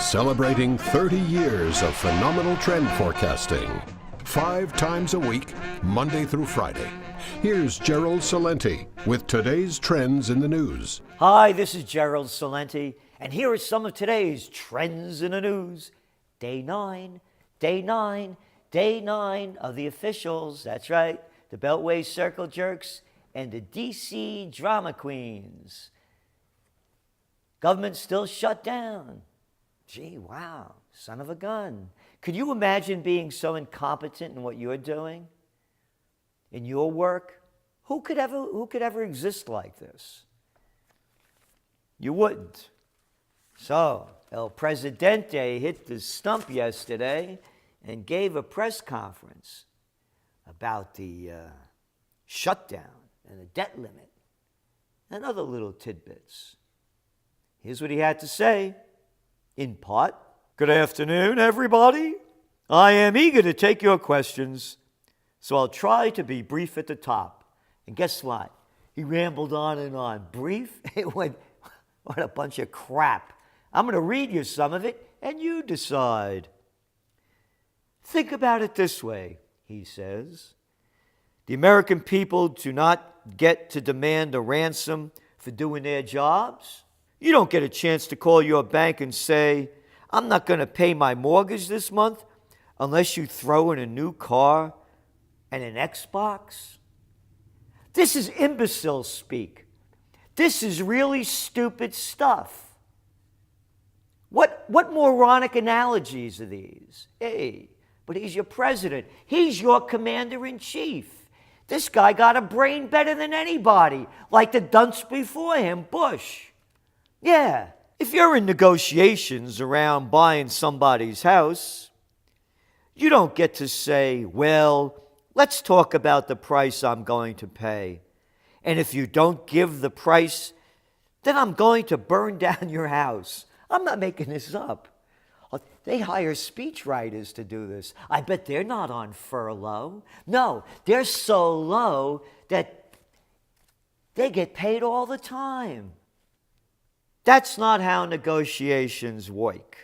Celebrating 30 years of phenomenal trend forecasting. 5 times a week, Monday through Friday. Here's Gerald Celente with today's trends in the news. Hi, this is Gerald Celente, and here are some of today's trends in the news. Day 9 of the officials. That's right, the Beltway Circle Jerks and the DC Drama Queens. Government still shut down. Gee, wow, son of a gun. Could you imagine being so incompetent in what you're doing? In your work? Who could ever exist like this? You wouldn't. So, El Presidente hit the stump yesterday and gave a press conference about the shutdown and the debt limit and other little tidbits. Here's what he had to say. In part, good afternoon, everybody. I am eager to take your questions, so I'll try to be brief at the top. And guess what? He rambled on and on. Brief? What a bunch of crap. I'm going to read you some of it, and you decide. Think about it this way, he says. The American people do not get to demand a ransom for doing their jobs. You don't get a chance to call your bank and say, I'm not going to pay my mortgage this month unless you throw in a new car and an Xbox. This is imbecile speak. This is really stupid stuff. What moronic analogies are these? Hey, but he's your president. He's your commander-in-chief. This guy got a brain better than anybody, like the dunce before him, Bush. Yeah, if you're in negotiations around buying somebody's house, you don't get to say, well, let's talk about the price I'm going to pay. And if you don't give the price, then I'm going to burn down your house. I'm not making this up. They hire speechwriters to do this. I bet they're not on furlough. No, they're so low that they get paid all the time. That's not how negotiations work.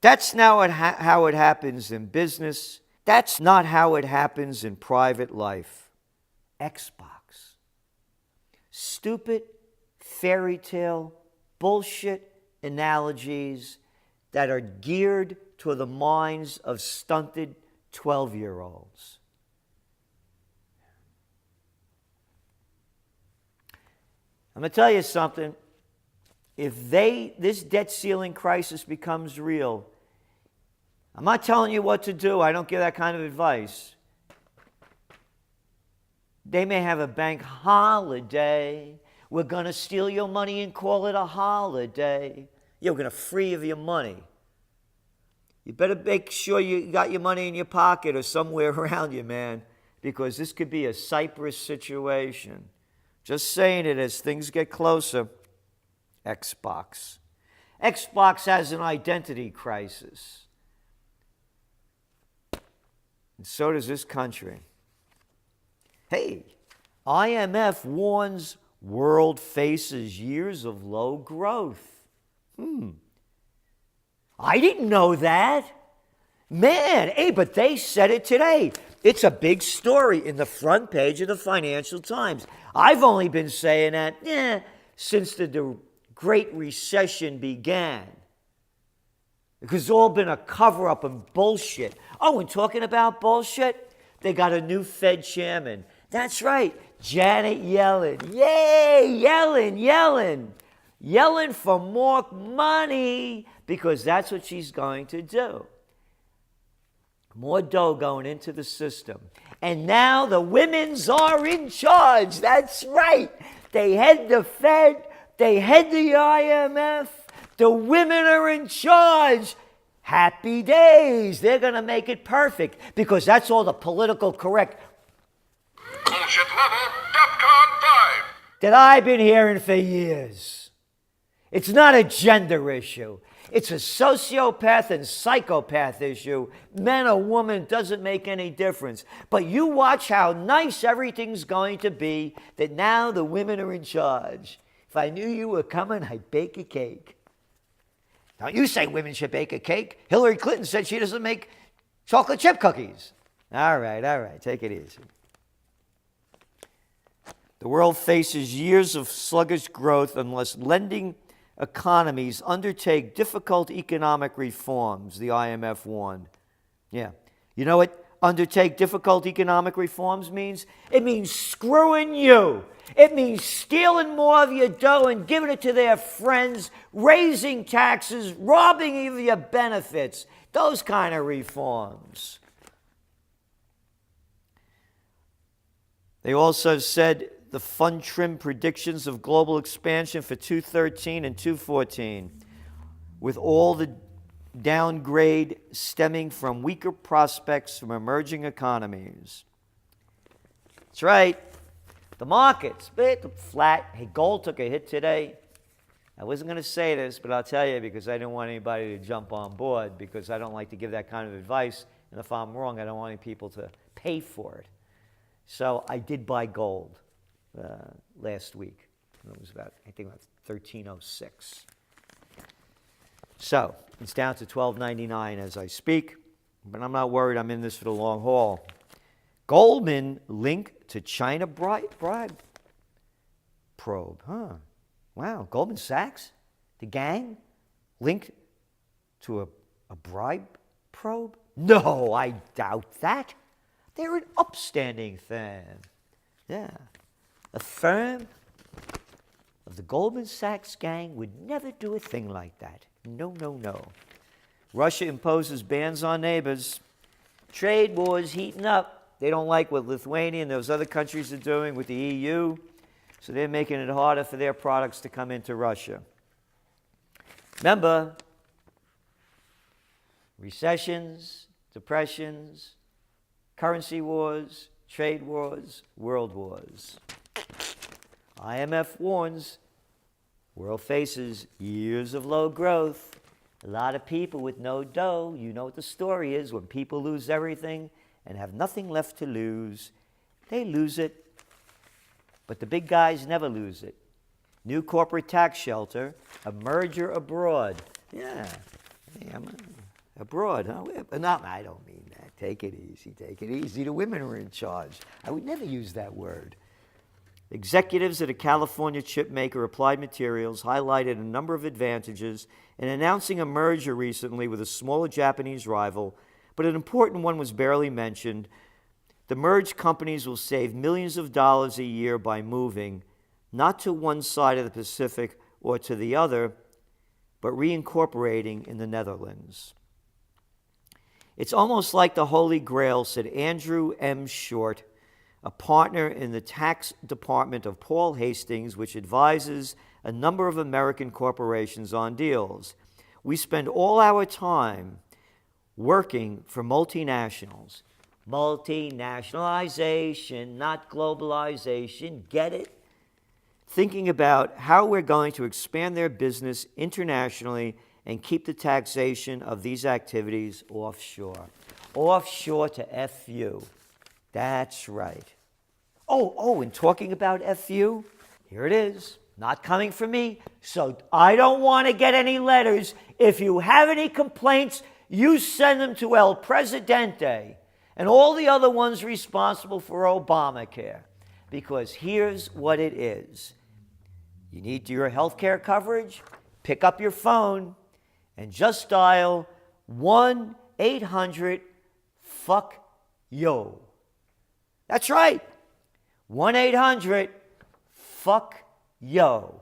That's not how it happens in business. That's not how it happens in private life. Xbox. Stupid, fairy tale, bullshit analogies that are geared to the minds of stunted 12-year-olds. I'm going to tell you something. If this debt ceiling crisis becomes real, I'm not telling you what to do. I don't give that kind of advice. They may have a bank holiday. We're going to steal your money and call it a holiday. You're going to free of your money. You better make sure you got your money in your pocket or somewhere around you, man, because this could be a Cyprus situation. Just saying it as things get closer. Xbox. Xbox has an identity crisis. And so does this country. Hey, IMF warns world faces years of low growth. I didn't know that. Man, hey, but they said it today. It's a big story in the front page of the Financial Times. I've only been saying that since the Great Recession began. Because it's all been a cover-up and bullshit. Oh, and talking about bullshit, they got a new Fed chairman. That's right, Janet Yellen. Yay, Yellen. Yellen for more money, because that's what she's going to do. More dough going into the system. And now the women's are in charge. That's right. They head the Fed. They head the IMF. The women are in charge. Happy days. They're going to make it perfect because that's all the political correct bullshit level, DEFCON 5 that I've been hearing for years. It's not a gender issue. It's a sociopath and psychopath issue. Man or woman doesn't make any difference. But you watch how nice everything's going to be that now the women are in charge. If I knew you were coming, I'd bake a cake. Don't you say women should bake a cake. Hillary Clinton said she doesn't make chocolate chip cookies. All right, take it easy. The world faces years of sluggish growth unless lending economies undertake difficult economic reforms, the IMF warned. Yeah. You know what undertake difficult economic reforms means? It means screwing you. It means stealing more of your dough and giving it to their friends, raising taxes, robbing of your benefits. Those kind of reforms. They also said the fund trim predictions of global expansion for 2013 and 2014, with all the downgrade stemming from weaker prospects from emerging economies. That's right. The markets, bit flat. Hey, gold took a hit today. I wasn't going to say this, but I'll tell you because I didn't want anybody to jump on board because I don't like to give that kind of advice. And if I'm wrong, I don't want any people to pay for it. So I did buy gold last week. It was about 1306. So it's down to $12.99 as I speak, but I'm not worried. I'm in this for the long haul. Goldman linked to China bribe probe. Wow, Goldman Sachs, the gang, linked to a bribe probe? No, I doubt that. They're an upstanding firm. Yeah. A firm of the Goldman Sachs gang would never do a thing like that. No. Russia imposes bans on neighbors. Trade wars heating up. They don't like what Lithuania and those other countries are doing with the EU, so they're making it harder for their products to come into Russia. Remember, recessions, depressions, currency wars, trade wars, world wars. IMF warns, world faces years of low growth. A lot of people with no dough. You know what the story is. When people lose everything and have nothing left to lose, they lose it. But the big guys never lose it. New corporate tax shelter, a merger abroad. Yeah, hey, I'm abroad, huh? No, I don't mean that. Take it easy. The women are in charge. I would never use that word. Executives at a California chip maker, Applied Materials, highlighted a number of advantages in announcing a merger recently with a smaller Japanese rival, but an important one was barely mentioned. The merged companies will save millions of dollars a year by moving, not to one side of the Pacific or to the other, but reincorporating in the Netherlands. It's almost like the Holy Grail, said Andrew M. Short, a partner in the tax department of Paul Hastings, which advises a number of American corporations on deals. We spend all our time working for multinationals. Multinationalization, not globalization. Get it? Thinking about how we're going to expand their business internationally and keep the taxation of these activities offshore. Offshore to FU. That's right. Oh, and talking about FU, here it is. Not coming from me, so I don't want to get any letters. If you have any complaints, you send them to El Presidente and all the other ones responsible for Obamacare. Because here's what it is. You need your health care coverage? Pick up your phone and just dial 1-800-FUCK-YO. That's right. 1-800-FUCK-YO.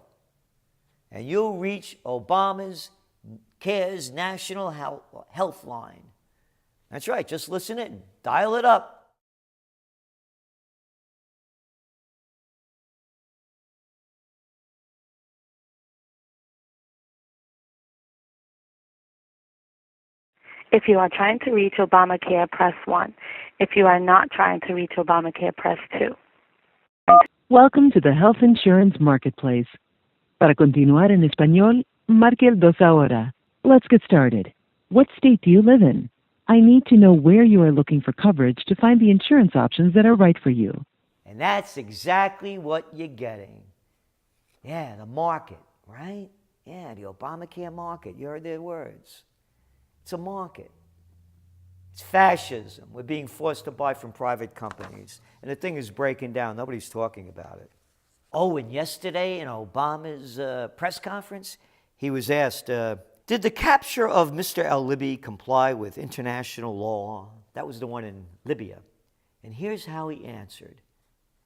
And you'll reach Obama's Cares National Health Line. That's right. Just listen in. Dial it up. If you are trying to reach Obamacare, press 1. If you are not trying to reach Obamacare, press 2. Welcome to the Health Insurance Marketplace. Para continuar en español, marque el 2 ahora. Let's get started. What state do you live in? I need to know where you are looking for coverage to find the insurance options that are right for you. And that's exactly what you're getting. Yeah, the market, right? Yeah, the Obamacare market. You heard their words. It's a market. It's fascism. We're being forced to buy from private companies. And the thing is breaking down. Nobody's talking about it. Oh, and yesterday in Obama's press conference, he was asked, did the capture of Mr. al-Libi comply with international law? That was the one in Libya. And here's how he answered.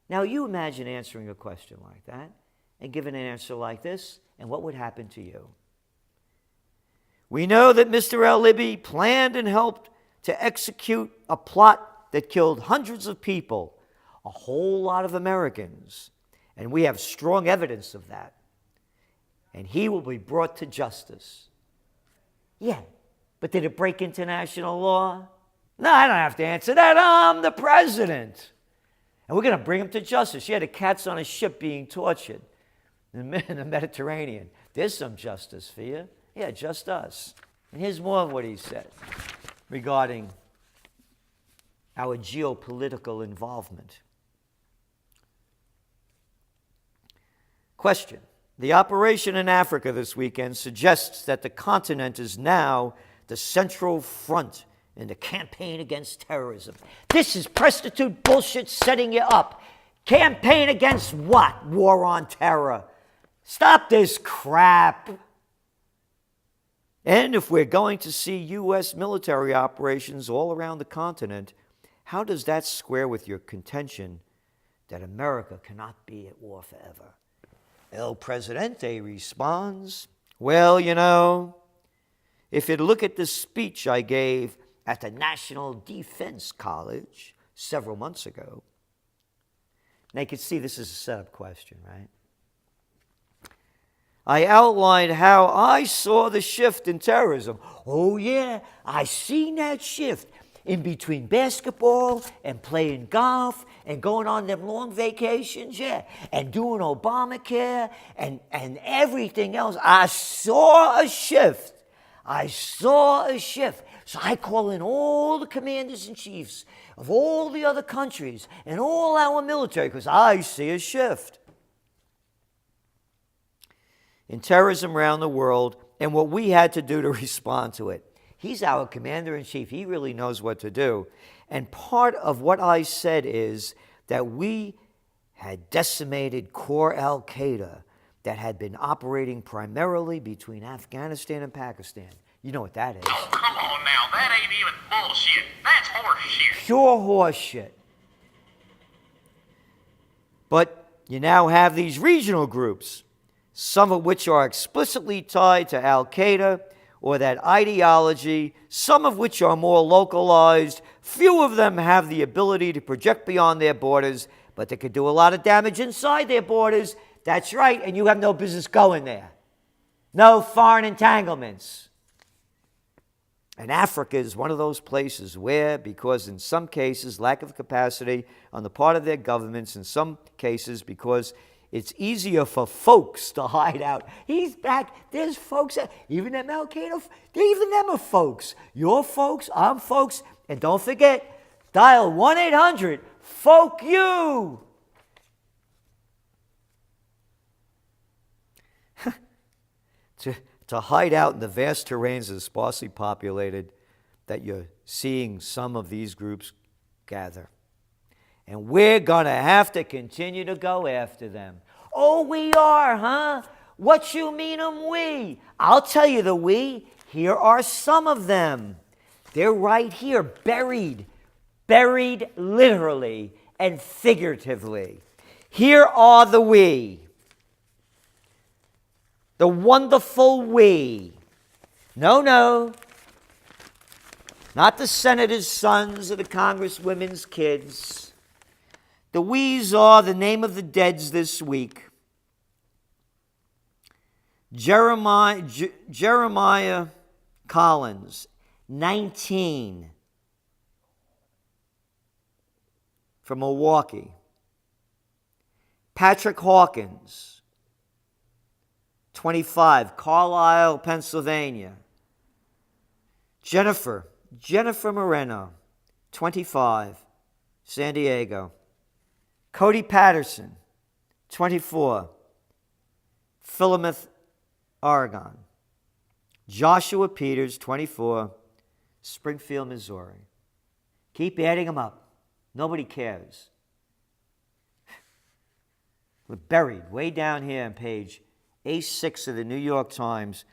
Now, you imagine answering a question like that and giving an answer like this, and what would happen to you? We know that Mr. al-Libi planned and helped to execute a plot that killed hundreds of people, a whole lot of Americans, and we have strong evidence of that. And he will be brought to justice. Yeah, but did it break international law? No, I don't have to answer that. I'm the president. And we're going to bring him to justice. Yeah, the cat's on a ship being tortured in the Mediterranean. There's some justice for you. Yeah, just us. And here's more of what he said regarding our geopolitical involvement. Question. The operation in Africa this weekend suggests that the continent is now the central front in the campaign against terrorism. This is prostitute bullshit setting you up. Campaign against what? War on terror. Stop this crap. And if we're going to see U.S. military operations all around the continent, how does that square with your contention that America cannot be at war forever? El Presidente responds, well, you know, if you look at the speech I gave at the National Defense College several months ago, now you can see this is a setup question, right? I outlined how I saw the shift in terrorism. Oh, yeah, I seen that shift in between basketball and playing golf and going on them long vacations, yeah, and doing Obamacare and everything else. I saw a shift. So I call in all the commanders and chiefs of all the other countries and all our military because I see a shift in terrorism around the world and what we had to do to respond to it. He's our commander-in-chief. He really knows what to do. And part of what I said is that we had decimated core al-Qaeda that had been operating primarily between Afghanistan and Pakistan. You know what that is. Oh, come on now. That ain't even bullshit. That's horse shit. Pure horse shit. But you now have these regional groups, some of which are explicitly tied to al-Qaeda or that ideology, some of which are more localized. Few of them have the ability to project beyond their borders, but they could do a lot of damage inside their borders. That's right, and you have no business going there. No foreign entanglements. And Africa is one of those places where, because in some cases, lack of capacity on the part of their governments, in some cases, because it's easier for folks to hide out. He's back. There's folks, even them al-Qaeda, even them are folks. You're folks, I'm folks. And don't forget, dial 1-800-FOLK-YOU. To hide out in the vast terrains that are sparsely populated that you're seeing some of these groups gather. And we're going to have to continue to go after them. Oh, we are, huh? What you mean we? I'll tell you the we. Here are some of them. They're right here, buried literally and figuratively. Here are the we. The wonderful we. No. Not the senator's sons or the congresswomen's kids. The we's are the name of the deads this week. Jeremiah Collins, 19, from Milwaukee. Patrick Hawkins, 25, Carlisle, Pennsylvania. Jennifer Moreno, 25, San Diego. Cody Patterson, 24, Philomath, Oregon. Joshua Peters, 24, Springfield, Missouri. Keep adding them up. Nobody cares. We're buried way down here on page A6 of the New York Times.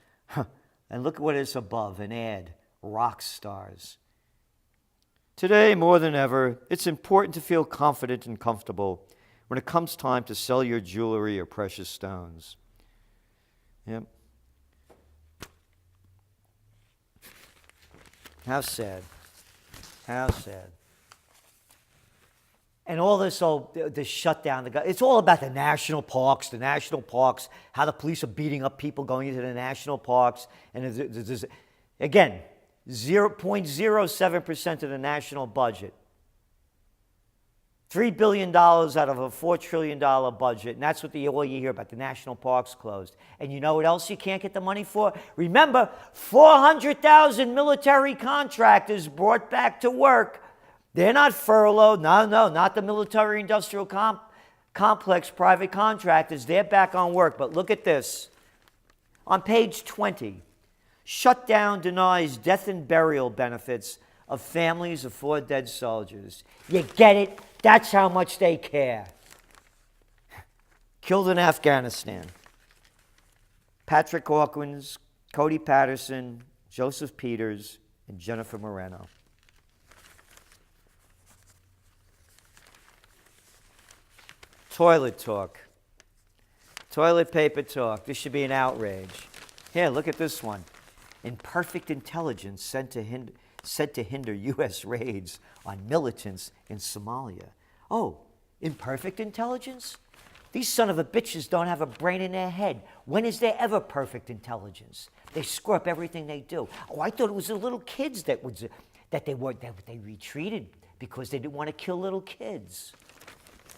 And look at what is above, an ad, rock stars. Today, more than ever, it's important to feel confident and comfortable when it comes time to sell your jewelry or precious stones. Yep. How sad. How sad. And all this, the shutdown, it's all about the national parks, how the police are beating up people going into the national parks. And there's again, 0.07% of the national budget. $3 billion out of a $4 trillion budget. And that's what all you hear about, the national parks closed. And you know what else you can't get the money for? Remember, 400,000 military contractors brought back to work. They're not furloughed. No, not the military-industrial complex private contractors. They're back on work. But look at this. On page 20, shutdown denies death and burial benefits of families of 4 dead soldiers. You get it? That's how much they care. Killed in Afghanistan. Patrick Hawkins, Cody Patterson, Joseph Peters, and Jennifer Moreno. Toilet talk. Toilet paper talk. This should be an outrage. Here, look at this one. Imperfect intelligence said to hinder U.S. raids on militants in Somalia. Oh, imperfect intelligence? These son of a bitches don't have a brain in their head. When is there ever perfect intelligence? They screw up everything they do. Oh, I thought it was the little kids that they retreated because they didn't want to kill little kids.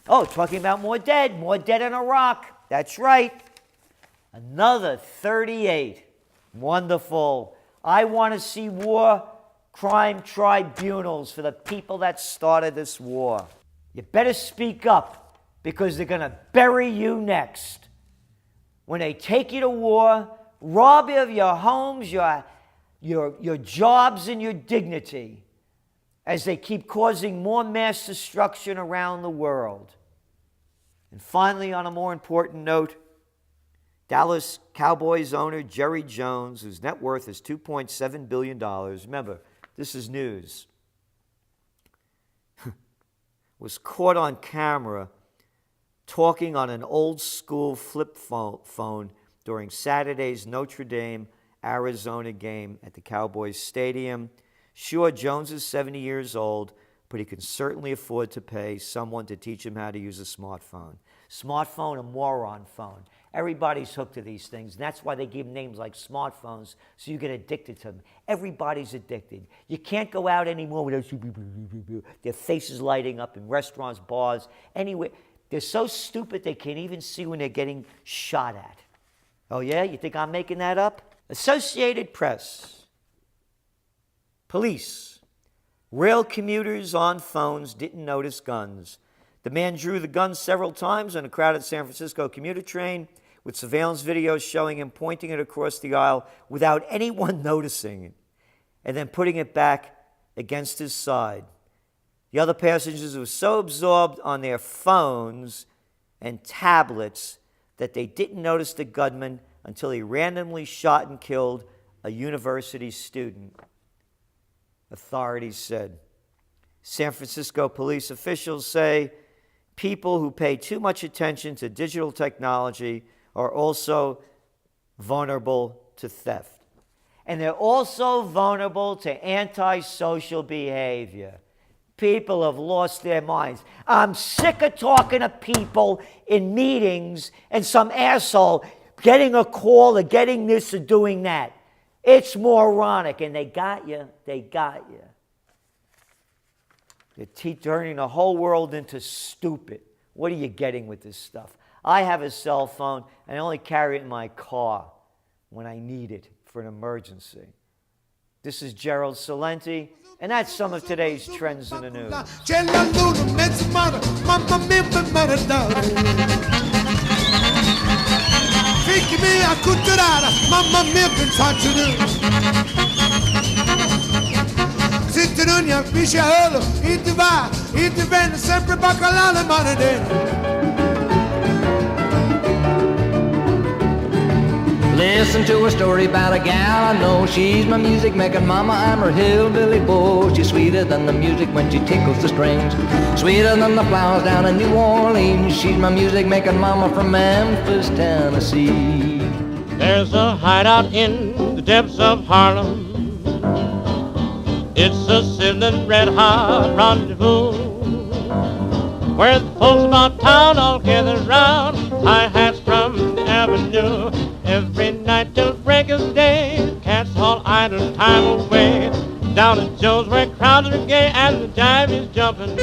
Oh, talking about more dead in Iraq. That's right. Another 38. Wonderful. I want to see war crime tribunals for the people that started this war. You better speak up because they're going to bury you next. When they take you to war, rob you of your homes, your jobs, and your dignity as they keep causing more mass destruction around the world. And finally, on a more important note, Dallas Cowboys owner Jerry Jones, whose net worth is $2.7 billion, remember, this is news, was caught on camera talking on an old-school flip phone during Saturday's Notre Dame, Arizona game at the Cowboys Stadium. Sure, Jones is 70 years old, but he can certainly afford to pay someone to teach him how to use a smartphone. Smartphone, a moron phone. Everybody's hooked to these things, and that's why they give names like smartphones, so you get addicted to them. Everybody's addicted. You can't go out anymore without their faces lighting up in restaurants, bars, anywhere. They're so stupid they can't even see when they're getting shot at. Oh yeah? You think I'm making that up? Associated Press. Police. Rail commuters on phones didn't notice guns. The man drew the gun several times on a crowded San Francisco commuter train, with surveillance videos showing him pointing it across the aisle without anyone noticing it, and then putting it back against his side. The other passengers were so absorbed on their phones and tablets that they didn't notice the gunman until he randomly shot and killed a university student, authorities said. San Francisco police officials say people who pay too much attention to digital technology are also vulnerable to theft. And they're also vulnerable to antisocial behavior. People have lost their minds. I'm sick of talking to people in meetings and some asshole getting a call or getting this or doing that. It's moronic, and they got you. They got you. They're turning the whole world into stupid. What are you getting with this stuff? I have a cell phone, and I only carry it in my car when I need it for an emergency. This is Gerald Celente, and that's some of today's trends in the news. Fichi mia culturale, mamma mia pensate tu. Se tu non capisci il ti va, il ti vende sempre baccalà money. Listen to a story about a gal I know. She's my music making mama, I'm her hillbilly beau. She's sweeter than the music when she tickles the strings, sweeter than the flowers down in New Orleans. She's my music making mama from Memphis, Tennessee. There's a hideout in the depths of Harlem. It's a sizzling red hot rendezvous, where the folks about town all gather round, high hats from the avenue. Every night till break of day, cats all idle time away. Down at Joe's where crowds are gay and the jive is jumping.